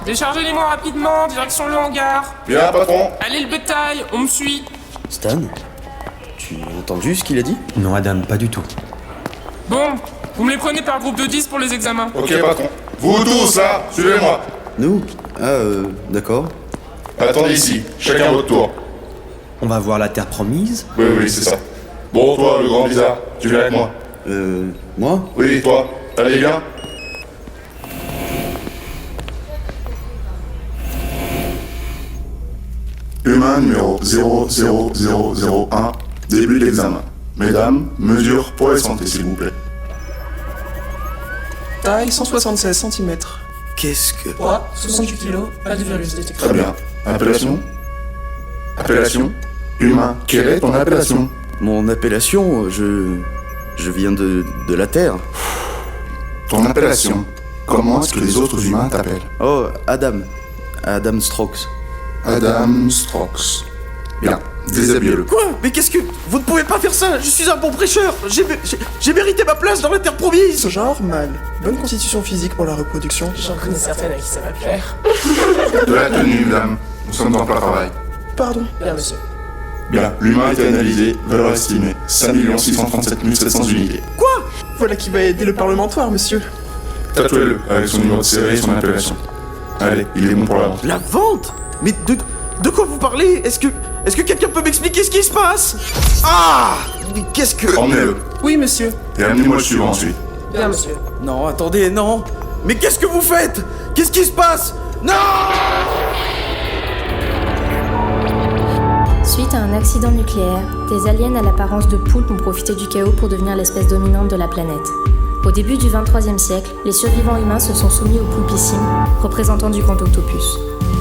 Déchargez-les-moi rapidement, direction le hangar. Bien, patron. Allez le bétail, on me suit. Stan, tu as entendu ce qu'il a dit? Non, Adam, pas du tout. Bon, vous me les prenez par groupe de 10 pour les examens. Ok, patron. Vous tous, là, suivez-moi. Nous? D'accord. Attendez ici, chacun votre tour. On va voir la terre promise. Oui, c'est ça. Bon, toi, le grand bizarre, tu viens avec moi. Moi? Oui, toi. Allez, viens. Humain numéro 00001, début de l'examen. Mesdames, mesure pour et santé, s'il vous plaît. Taille 176 cm. Qu'est-ce que... Poids 68 kg, pas de virus détecté. Très bien. Appellation? Appellation? Humain. Quelle est ton appellation? Mon appellation, je viens de la Terre. Ton appellation. Comment est-ce que les autres humains t'appellent? Oh, Adam. Adam Strokes. Adam Strokes. Bien. Déshabillez-le. Quoi? Mais qu'est-ce que... Vous ne pouvez pas faire ça! Je suis un bon prêcheur! J'ai mérité ma place dans la terre promise! Ce genre, mâle. Bonne constitution physique pour la reproduction. J'en connais certaines à qui ça va plaire. De la tenue, madame. Nous sommes en plein travail. Pardon. Bien, monsieur. Bien. L'humain a été analysé. Valeur estimée. 5 637 700 unités. Quoi? Voilà qui va aider le parlementoire, monsieur. Tatouez-le avec son numéro de série et son appellation. Allez, il est bon pour la vente. La vente? Mais de quoi vous parlez? Est-ce que quelqu'un peut m'expliquer ce qui se passe? Ah! Mais qu'est-ce que... Emmenez-le. Oui, monsieur. Et amenez-moi le suivant ensuite. Bien, monsieur. Non, attendez, non! Mais qu'est-ce que vous faites? Qu'est-ce qui se passe? Non! Suite à un accident nucléaire, des aliens à l'apparence de poulpes ont profité du chaos pour devenir l'espèce dominante de la planète. Au début du 23e siècle, les survivants humains se sont soumis aux poulpissimes, représentants du grand octopus.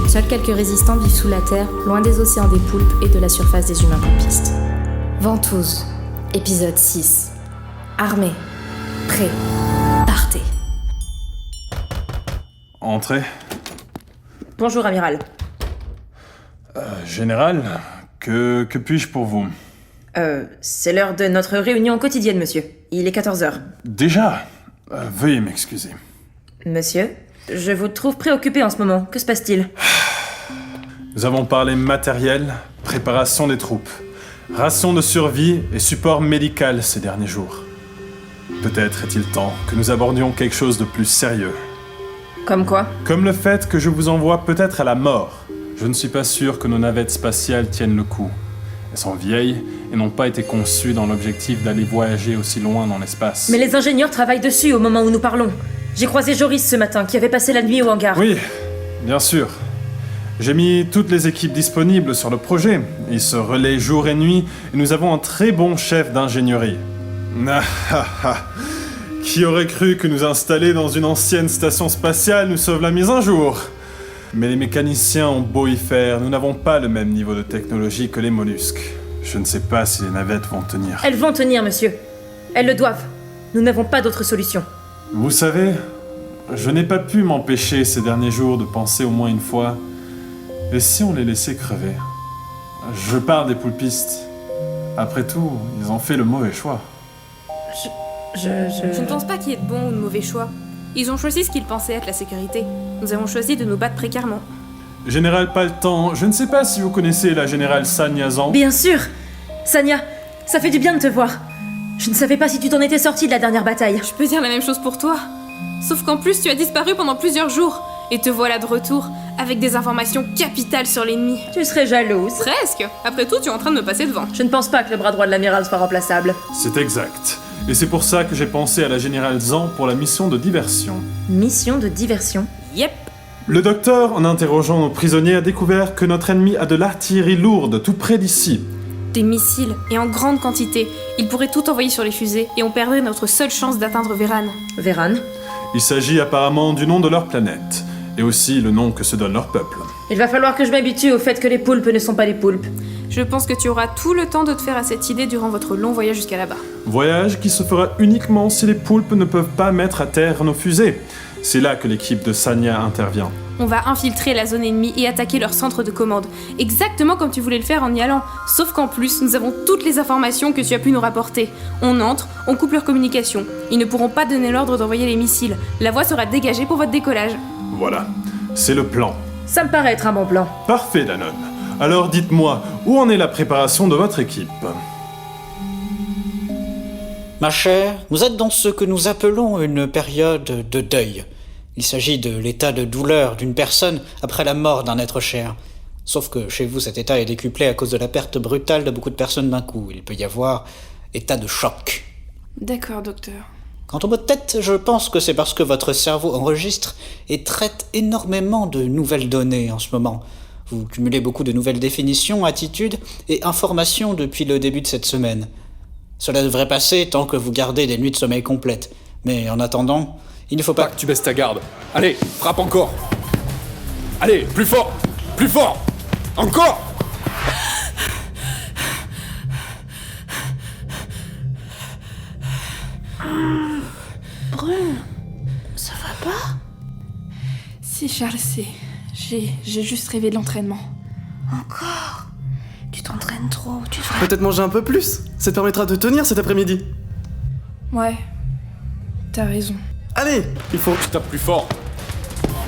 Seuls quelques résistants vivent sous la terre, loin des océans des poulpes et de la surface des humains poulpistes. Ventouse, épisode 6. Armée, prêt, partez. Entrez. Bonjour, amiral. Général, que puis-je pour vous? C'est l'heure de notre réunion quotidienne, monsieur. Il est 14h. Déjà? Veuillez m'excuser. Monsieur, je vous trouve préoccupé en ce moment. Que se passe-t-il? Nous avons parlé matériel, préparation des troupes, ration de survie et support médical ces derniers jours. Peut-être est-il temps que nous abordions quelque chose de plus sérieux. Comme quoi? Comme le fait que je vous envoie peut-être à la mort. Je ne suis pas sûr que nos navettes spatiales tiennent le coup. Elles sont vieilles et n'ont pas été conçues dans l'objectif d'aller voyager aussi loin dans l'espace. Mais les ingénieurs travaillent dessus au moment où nous parlons. J'ai croisé Joris ce matin, qui avait passé la nuit au hangar. Oui, bien sûr. J'ai mis toutes les équipes disponibles sur le projet. Ils se relaient jour et nuit et nous avons un très bon chef d'ingénierie. Ah, ah, ah. Qui aurait cru que nous installer dans une ancienne station spatiale nous sauve la mise un jour? Mais les mécaniciens ont beau y faire, nous n'avons pas le même niveau de technologie que les mollusques. Je ne sais pas si les navettes vont tenir. Elles vont tenir, monsieur. Elles le doivent. Nous n'avons pas d'autre solution. Vous savez, je n'ai pas pu m'empêcher ces derniers jours de penser au moins une fois, et si on les laissait crever? Je parle des poulpistes. Après tout, ils ont fait le mauvais choix. Je ne pense pas qu'il y ait de bons ou de mauvais choix. Ils ont choisi ce qu'ils pensaient être la sécurité. Nous avons choisi de nous battre précairement. Général Paltan, je ne sais pas si vous connaissez la générale Sanya Zan. Bien sûr. Sanya, ça fait du bien de te voir. Je ne savais pas si tu t'en étais sortie de la dernière bataille. Je peux dire la même chose pour toi. Sauf qu'en plus, tu as disparu pendant plusieurs jours. Et te voilà de retour, avec des informations capitales sur l'ennemi. Tu serais jalouse. Presque. Après tout, tu es en train de me passer devant. Je ne pense pas que le bras droit de l'amiral soit remplaçable. C'est exact. Et c'est pour ça que j'ai pensé à la générale Zan pour la mission de diversion. Mission de diversion? Yep. Le docteur, en interrogeant nos prisonniers, a découvert que notre ennemi a de l'artillerie lourde tout près d'ici. Des missiles, et en grande quantité. Ils pourraient tout envoyer sur les fusées, et on perdrait notre seule chance d'atteindre Véran. Véran? Il s'agit apparemment du nom de leur planète, et aussi le nom que se donne leur peuple. Il va falloir que je m'habitue au fait que les poulpes ne sont pas des poulpes. Je pense que tu auras tout le temps de te faire à cette idée durant votre long voyage jusqu'à là-bas. Voyage qui se fera uniquement si les poulpes ne peuvent pas mettre à terre nos fusées. C'est là que l'équipe de Sanya intervient. On va infiltrer la zone ennemie et attaquer leur centre de commande, exactement comme tu voulais le faire en y allant. Sauf qu'en plus, nous avons toutes les informations que tu as pu nous rapporter. On entre, on coupe leur communication. Ils ne pourront pas donner l'ordre d'envoyer les missiles. La voie sera dégagée pour votre décollage. Voilà. C'est le plan. Ça me paraît être un bon plan. Parfait, Danone. Alors dites-moi, où en est la préparation de votre équipe? Ma chère, vous êtes dans ce que nous appelons une période de deuil. Il s'agit de l'état de douleur d'une personne après la mort d'un être cher. Sauf que chez vous, cet état est décuplé à cause de la perte brutale de beaucoup de personnes d'un coup. Il peut y avoir état de choc. D'accord, docteur. Quant au mot de tête, je pense que c'est parce que votre cerveau enregistre et traite énormément de nouvelles données en ce moment. Vous cumulez beaucoup de nouvelles définitions, attitudes et informations depuis le début de cette semaine. Cela devrait passer tant que vous gardez des nuits de sommeil complètes. Mais en attendant, il ne faut pas... que tu baisses ta garde. Allez, frappe encore. Allez, plus fort. Plus fort. Encore. Brune, ça va pas? Si, Charles, j'ai juste rêvé de l'entraînement. Encore? Tu t'entraînes trop, tu devrais... Peut-être manger un peu plus. Ça te permettra de tenir cet après-midi. Ouais, t'as raison. Allez, il faut... Tu tapes plus fort.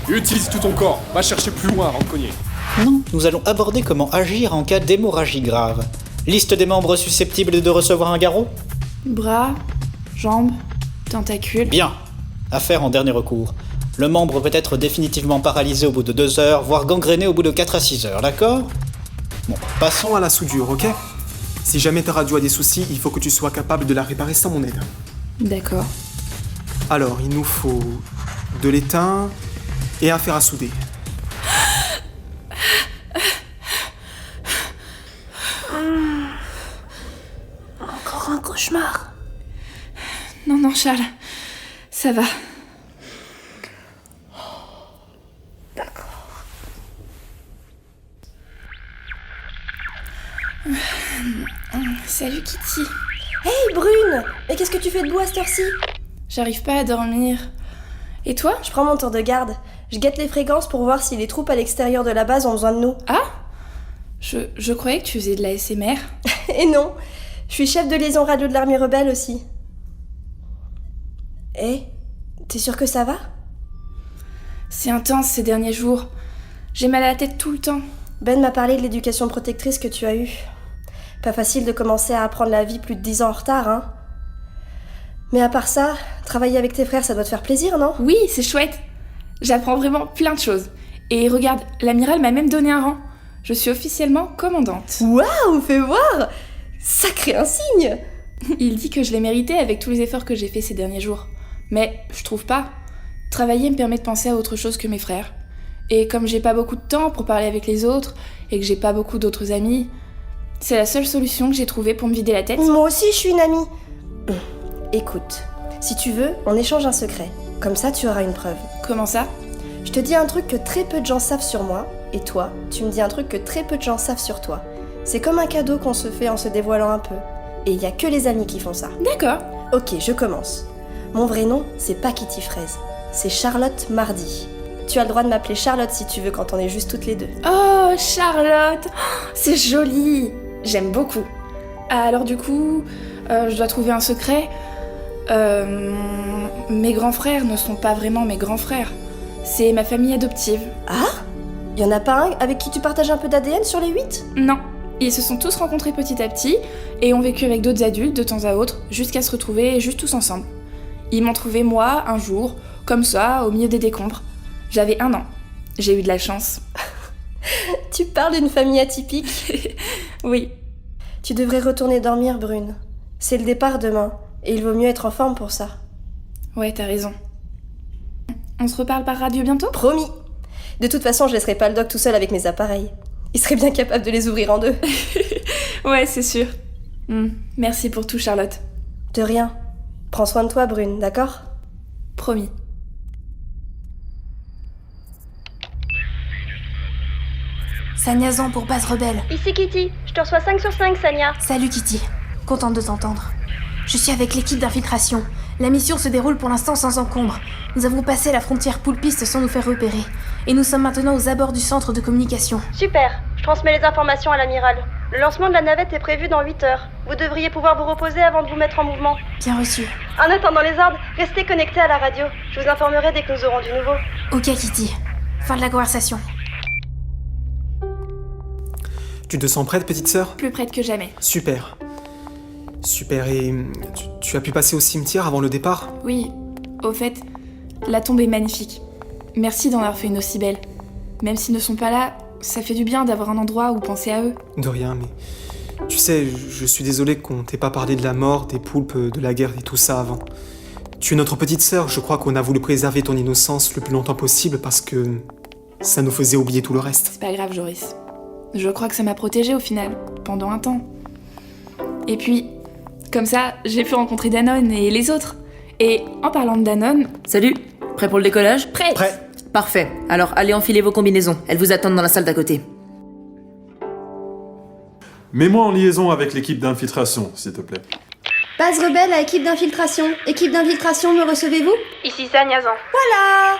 Utilise tout ton corps. Va chercher plus loin avant de cogner. Non, nous allons aborder comment agir en cas d'hémorragie grave. Liste des membres susceptibles de recevoir un garrot? Bras, jambes, tentacules... Bien. Affaire en dernier recours. Le membre peut être définitivement paralysé au bout de 2 heures, voire gangréné au bout de 4 à 6 heures, d'accord? Bon, passons À la soudure, ok? Si jamais ta radio a des soucis, il faut que tu sois capable de la réparer sans mon aide. D'accord. Alors, il nous faut de l'étain et un fer à souder. Encore un cauchemar. Non, Charles, ça va. Salut Kitty. Hey Brune! Mais qu'est-ce que tu fais debout à cette heure-ci? J'arrive pas à dormir. Et toi? Je prends mon tour de garde. Je guette les fréquences pour voir si les troupes à l'extérieur de la base ont besoin de nous. Ah? Je croyais que tu faisais de la SMR. Et non! Je suis chef de liaison radio de l'armée rebelle aussi. Eh? T'es sûr que ça va? C'est intense ces derniers jours. J'ai mal à la tête tout le temps. Ben m'a parlé de l'éducation protectrice que tu as eue. Pas facile de commencer à apprendre la vie plus de 10 ans en retard, hein? Mais à part ça, travailler avec tes frères, ça doit te faire plaisir, non? Oui, c'est chouette. J'apprends vraiment plein de choses. Et regarde, l'amiral m'a même donné un rang. Je suis officiellement commandante. Waouh, fais voir! Sacré insigne! Il dit que je l'ai mérité avec tous les efforts que j'ai faits ces derniers jours. Mais je trouve pas. Travailler me permet de penser à autre chose que mes frères. Et comme j'ai pas beaucoup de temps pour parler avec les autres, et que j'ai pas beaucoup d'autres amis, c'est la seule solution que j'ai trouvée pour me vider la tête. Moi aussi, je suis une amie. Écoute, si tu veux, on échange un secret. Comme ça, tu auras une preuve. Comment ça? Je te dis un truc que très peu de gens savent sur moi, et toi, tu me dis un truc que très peu de gens savent sur toi. C'est comme un cadeau qu'on se fait en se dévoilant un peu. Et il y a que les amis qui font ça. D'accord. Ok, je commence. Mon vrai nom, c'est pas Kitty Fraise. C'est Charlotte Mardy. Tu as le droit de m'appeler Charlotte si tu veux quand on est juste toutes les deux. Oh, Charlotte! C'est joli! J'aime beaucoup. Alors du coup, je dois trouver un secret. Mes grands frères ne sont pas vraiment mes grands frères. C'est ma famille adoptive. Ah? Y en a pas un avec qui tu partages un peu d'ADN sur les 8? Non. Ils se sont tous rencontrés petit à petit et ont vécu avec d'autres adultes de temps à autre jusqu'à se retrouver juste tous ensemble. Ils m'ont trouvé moi, un jour, comme ça, au milieu des décombres. J'avais 1 an. J'ai eu de la chance. Tu parles d'une famille atypique? Oui. Tu devrais retourner dormir, Brune. C'est le départ demain, et il vaut mieux être en forme pour ça. Ouais, t'as raison. On se reparle par radio bientôt? Promis. De toute façon, je laisserai pas le doc tout seul avec mes appareils. Il serait bien capable de les ouvrir en 2. Ouais, c'est sûr. Merci pour tout, Charlotte. De rien. Prends soin de toi, Brune, d'accord? Promis. Sania Zan pour base rebelle. Ici Kitty, je te reçois 5 sur 5, Sania. Salut Kitty, contente de t'entendre. Je suis avec l'équipe d'infiltration. La mission se déroule pour l'instant sans encombre. Nous avons passé la frontière poulpiste sans nous faire repérer. Et nous sommes maintenant aux abords du centre de communication. Super, je transmets les informations à l'amiral. Le lancement de la navette est prévu dans 8 heures. Vous devriez pouvoir vous reposer avant de vous mettre en mouvement. Bien reçu. En attendant les ordres, restez connectés à la radio. Je vous informerai dès que nous aurons du nouveau. Ok Kitty. Fin de la conversation. Tu te sens prête, petite sœur? Plus prête que jamais. Super. Super, et tu as pu passer au cimetière avant le départ? Oui, au fait, la tombe est magnifique. Merci d'en avoir fait une aussi belle. Même s'ils ne sont pas là, ça fait du bien d'avoir un endroit où penser à eux. De rien, mais... Tu sais, je suis désolé qu'on t'ait pas parlé de la mort, des poulpes, de la guerre et tout ça avant. Tu es notre petite sœur, je crois qu'on a voulu préserver ton innocence le plus longtemps possible parce que ça nous faisait oublier tout le reste. C'est pas grave, Joris. Je crois que ça m'a protégée au final, pendant un temps. Et puis, comme ça, j'ai pu rencontrer Danone et les autres. Et en parlant de Danone... Salut, prêt pour le décollage? Prêt. Parfait, alors allez enfiler vos combinaisons, elles vous attendent dans la salle d'à côté. Mets-moi en liaison avec l'équipe d'infiltration, s'il te plaît. Base rebelle à équipe d'infiltration. Équipe d'infiltration, me recevez-vous? Ici Sagnazan. Voilà!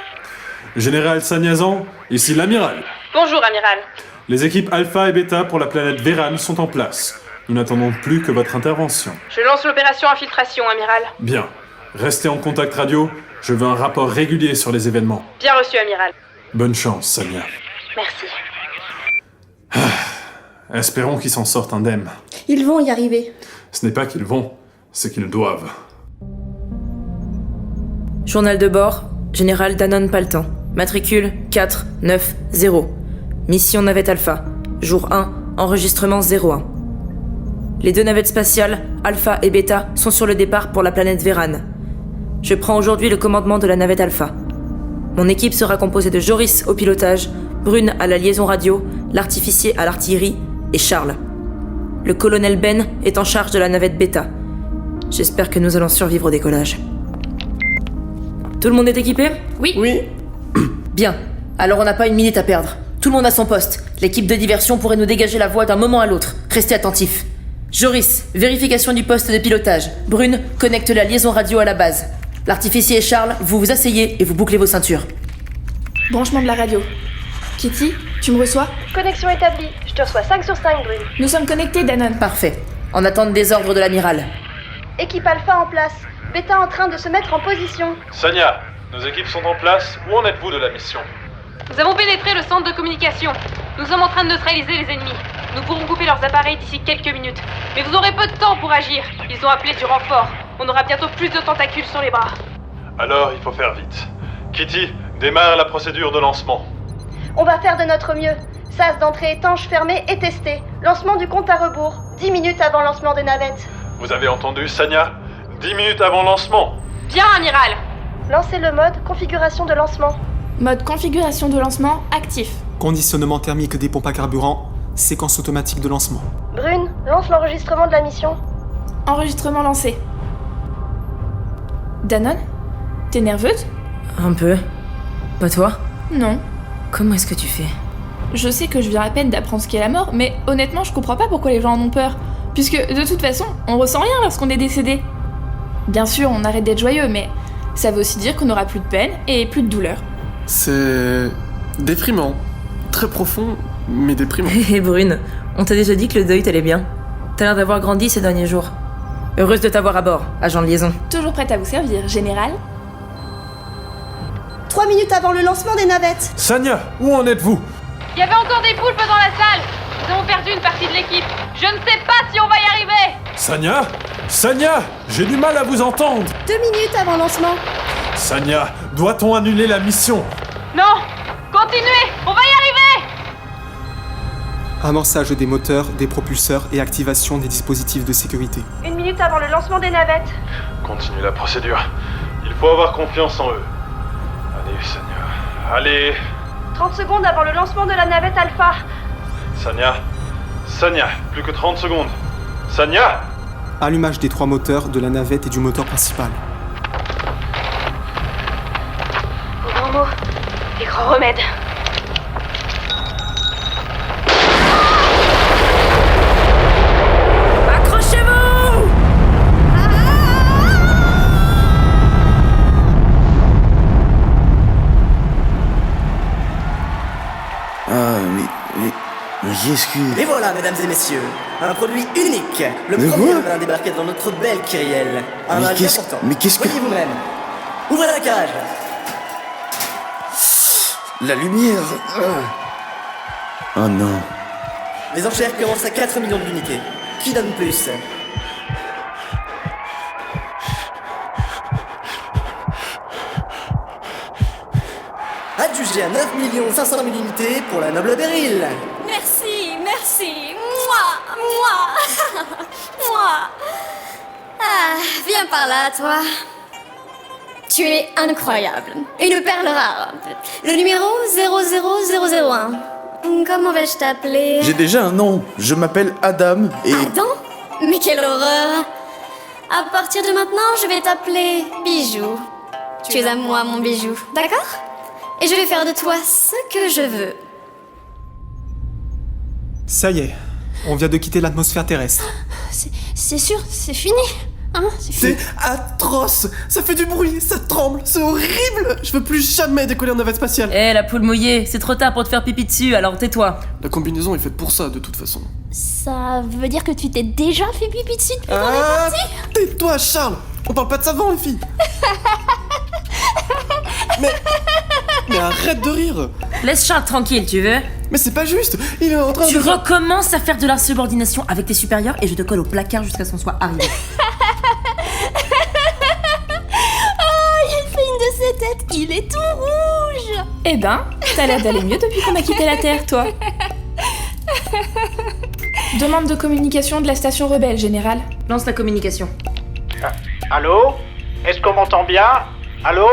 Général Sagnazan, ici l'amiral. Bonjour, amiral. Les équipes Alpha et Beta pour la planète Véran sont en place. Nous n'attendons plus que votre intervention. Je lance l'opération infiltration, amiral. Bien. Restez en contact radio. Je veux un rapport régulier sur les événements. Bien reçu, amiral. Bonne chance, Sanya. Merci. Espérons qu'ils s'en sortent indemnes. Ils vont y arriver. Ce n'est pas qu'ils vont, c'est qu'ils doivent. Journal de bord, Général Danone Paltan. Matricule 490. Mission navette Alpha. Jour 1, enregistrement 01. Les deux navettes spatiales, Alpha et Beta, sont sur le départ pour la planète Véran. Je prends aujourd'hui le commandement de la navette Alpha. Mon équipe sera composée de Joris au pilotage, Brune à la liaison radio, l'artificier à l'artillerie et Charles. Le colonel Ben est en charge de la navette Beta. J'espère que nous allons survivre au décollage. Tout le monde est équipé? Oui. Bien, alors on n'a pas une minute à perdre. Tout le monde à son poste. L'équipe de diversion pourrait nous dégager la voie d'un moment à l'autre. Restez attentifs. Joris, vérification du poste de pilotage. Brune, connecte la liaison radio à la base. L'artificier et Charles, vous vous asseyez et vous bouclez vos ceintures. Branchement de la radio. Kitty, tu me reçois? Connexion établie. Je te reçois 5 sur 5, Brune. Nous sommes connectés, Danone. Parfait. En attente des ordres de l'amiral. Équipe Alpha en place. Beta en train de se mettre en position. Sanya, nos équipes sont en place. Où en êtes-vous de la mission? Nous avons pénétré le centre de communication. Nous sommes en train de neutraliser les ennemis. Nous pourrons couper leurs appareils d'ici quelques minutes. Mais vous aurez peu de temps pour agir. Ils ont appelé du renfort. On aura bientôt plus de tentacules sur les bras. Alors, il faut faire vite. Kitty, démarre la procédure de lancement. On va faire de notre mieux. Sas d'entrée étanche fermé et testé. Lancement du compte à rebours. 10 minutes avant lancement des navettes. Vous avez entendu, Sanya? 10 minutes avant lancement. Bien, amiral. Lancez le mode configuration de lancement. Mode configuration de lancement actif. Conditionnement thermique des pompes à carburant. Séquence automatique de lancement. Brune, lance l'enregistrement de la mission. Enregistrement lancé. Danone? T'es nerveuse? Un peu. Pas toi? Non. Comment est-ce que tu fais? Je sais que je viens à peine d'apprendre ce qu'est la mort, mais honnêtement, je comprends pas pourquoi les gens en ont peur. Puisque, de toute façon, on ressent rien lorsqu'on est décédé. Bien sûr, on arrête d'être joyeux, mais ça veut aussi dire qu'on aura plus de peine et plus de douleur. C'est... déprimant. Très profond, mais déprimant. Hé Brune, on t'a déjà dit que le deuil t'allait bien. T'as l'air d'avoir grandi ces derniers jours. Heureuse de t'avoir à bord, agent de liaison. Toujours prête à vous servir, général. 3 minutes avant le lancement des navettes. Sanya, où en êtes-vous? Il y avait encore des poulpes dans la salle. Nous avons perdu une partie de l'équipe. Je ne sais pas si on va y arriver. Sanya? Sanya, j'ai du mal à vous entendre. 2 minutes avant lancement. Sanya, doit-on annuler la mission? Non, continuez, on va y arriver. Amorçage des moteurs, des propulseurs et activation des dispositifs de sécurité. 1 minute avant le lancement des navettes. Continue la procédure. Il faut avoir confiance en eux. Allez, Sanya. Allez. 30 secondes avant le lancement de la navette Alpha. Sanya, plus que 30 secondes. Sanya! Allumage des 3 moteurs, de la navette et du moteur principal. Au grand mot et grand remède. Accrochez-vous! Mais qu'est-ce que... Et voilà, mesdames et messieurs, un produit unique. Le Mais premier quoi vin débarqué dans notre belle Kyrielle. Un mal important. Mais qu'est-ce que... Voyez vous-même. Ouvrez la cage. La lumière... Oh non. Les enchères commencent à 4 millions d'unités. Qui donne plus? Adjugé à 9 500 000 unités pour la noble Beryl. Merci, merci. Moi. Ah, viens par là, toi. Tu es incroyable. Une perle rare. Le numéro 00001. Comment vais-je t'appeler? J'ai déjà un nom. Je m'appelle Adam et... Adam? Mais quelle horreur! À partir de maintenant, je vais t'appeler Bijou. Tu es à moi, mon bijou, d'accord? Et je vais faire de toi ce que je veux. Ça y est, on vient de quitter l'atmosphère terrestre. C'est sûr, c'est fini. Hein, c'est fini. C'est atroce. Ça fait du bruit, ça tremble, c'est horrible. Je veux plus jamais décoller en navette spatiale. Eh, la poule mouillée, c'est trop tard pour te faire pipi dessus, alors tais-toi. La combinaison est faite pour ça, de toute façon. Ça veut dire que tu t'es déjà fait pipi dessus depuis qu'on est parti? Tais-toi, Charles. On parle pas de ça devant, les filles. Mais arrête de rire. Laisse Charles tranquille, tu veux? Mais c'est pas juste. Il est en train Tu de... recommences à faire de l'insubordination avec tes supérieurs et je te colle au placard jusqu'à ce qu'on soit arrivé. Il fait une de ses têtes, il est tout rouge. Eh ben, t'as l'air d'aller mieux depuis qu'on a quitté la Terre, toi. Demande de communication de la station rebelle, général. Lance la communication. Allô? Est-ce qu'on m'entend bien? Allô?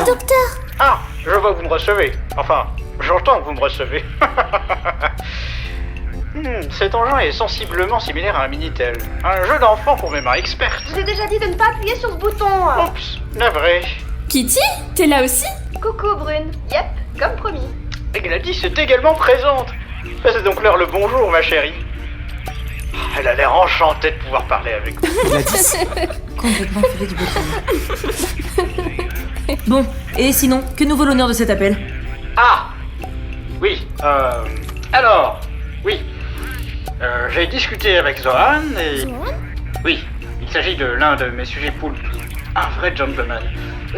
Docteur. Ah, je vois que vous me recevez. Enfin, j'entends que vous me recevez. Cet engin est sensiblement similaire à un Minitel. Un jeu d'enfant pour mes mains expertes. Je t'ai déjà dit de ne pas appuyer sur ce bouton. Oups, navré. Kitty, t'es là aussi? Coucou Brune. Yep, comme promis. Et Gladys est également présente. Fais donc leur le bonjour, ma chérie. Elle a l'air enchantée de pouvoir parler avec vous. Gladys. Complètement foulé du bouton. Bon, et sinon, que nous vaut l'honneur de cet appel? Ah! Oui, alors, oui. J'ai discuté avec Zohan et... Zohan? Oui, il s'agit de l'un de mes sujets poulpes. Un vrai gentleman.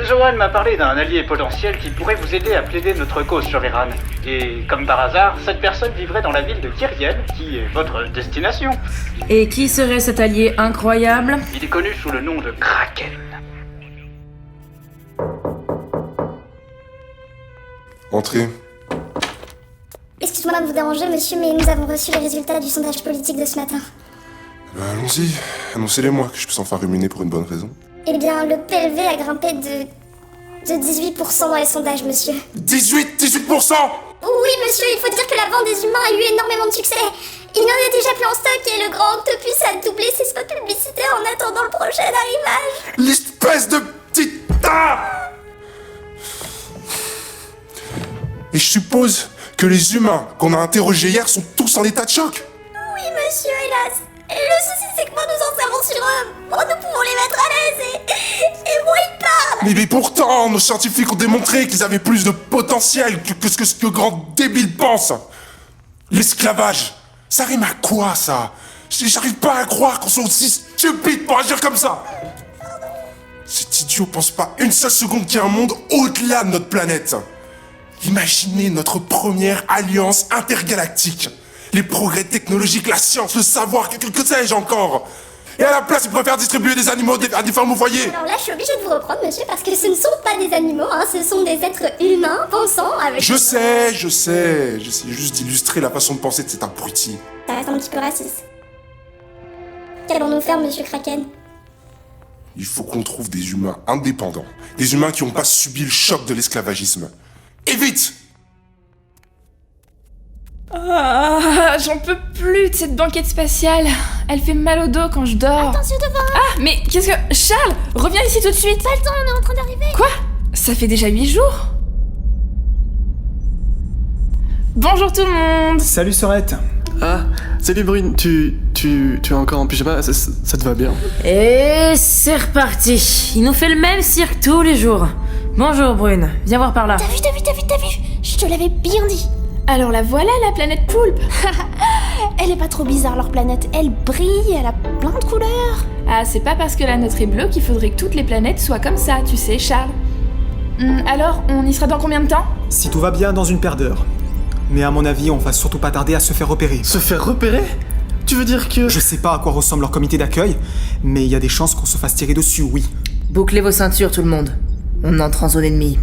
Zohan m'a parlé d'un allié potentiel qui pourrait vous aider à plaider notre cause sur Iran. Et comme par hasard, cette personne vivrait dans la ville de Kyriel, qui est votre destination. Et qui serait cet allié incroyable? Il est connu sous le nom de Kraken. Entrez. Excuse-moi de vous déranger, monsieur, mais nous avons reçu les résultats du sondage politique de ce matin. Allons-y, annoncez-les-moi, que je puisse enfin ruminer pour une bonne raison. Eh bien, le PLV a grimpé de 18% dans les sondages, monsieur. 18% Oui, monsieur, il faut dire que la vente des humains a eu énormément de succès. Il n'y en a déjà plus en stock et le Grand Octopus a doublé ses spots publicitaires en attendant le prochain arrivage. L'espèce de petite... Et je suppose que les humains qu'on a interrogés hier sont tous en état de choc. Oui, monsieur, hélas. Et le souci, c'est que moi, nous en savons sur eux. Bon, nous pouvons les mettre à l'aise et moi, ils parlent. Mais pourtant, nos scientifiques ont démontré qu'ils avaient plus de potentiel que ce que ce grand débile pense. L'esclavage, ça rime à quoi, ça? J'arrive pas à croire qu'on soit aussi stupide pour agir comme ça. Cet idiot pense pas une seule seconde qu'il y a un monde au-delà de notre planète. Imaginez notre première alliance intergalactique. Les progrès technologiques, la science, le savoir, que sais-je encore. Et à la place, ils préfèrent distribuer des animaux à des femmes au foyer. Alors là, je suis obligée de vous reprendre, monsieur, parce que ce ne sont pas des animaux, hein, ce sont des êtres humains, pensants, avec... Je sais. J'essaie juste d'illustrer la façon de penser de cet abruti. Ça reste un petit peu raciste. Qu'allons-nous faire, monsieur Kraken? Il faut qu'on trouve des humains indépendants. Des humains qui n'ont pas subi le choc de l'esclavagisme. Et vite! Ah, j'en peux plus de cette banquette spatiale. Elle fait mal au dos quand je dors. Attention devant. Ah, mais qu'est-ce que... Charles, reviens ici tout de suite. Pas le temps, on est en train d'arriver. Quoi? Ça fait déjà 8 jours? Bonjour tout le monde. Salut Sorette. Ah, salut Brune, tu es encore en pyjama, ça te va bien? Et c'est reparti. Il nous fait le même cirque tous les jours. Bonjour Brune, viens voir par là. T'as vu. Je te l'avais bien dit. Alors la voilà, la planète poulpe. Elle est pas trop bizarre, leur planète. Elle brille, elle a plein de couleurs. Ah, c'est pas parce que la nôtre est bleue qu'il faudrait que toutes les planètes soient comme ça, tu sais, Charles. Alors, on y sera dans combien de temps? Si tout va bien, dans une paire d'heures. Mais à mon avis, on va surtout pas tarder à se faire repérer. Se faire repérer? Tu veux dire que... Je sais pas à quoi ressemble leur comité d'accueil, mais il y a des chances qu'on se fasse tirer dessus, oui. Bouclez vos ceintures, tout le monde. On entre en zone ennemie.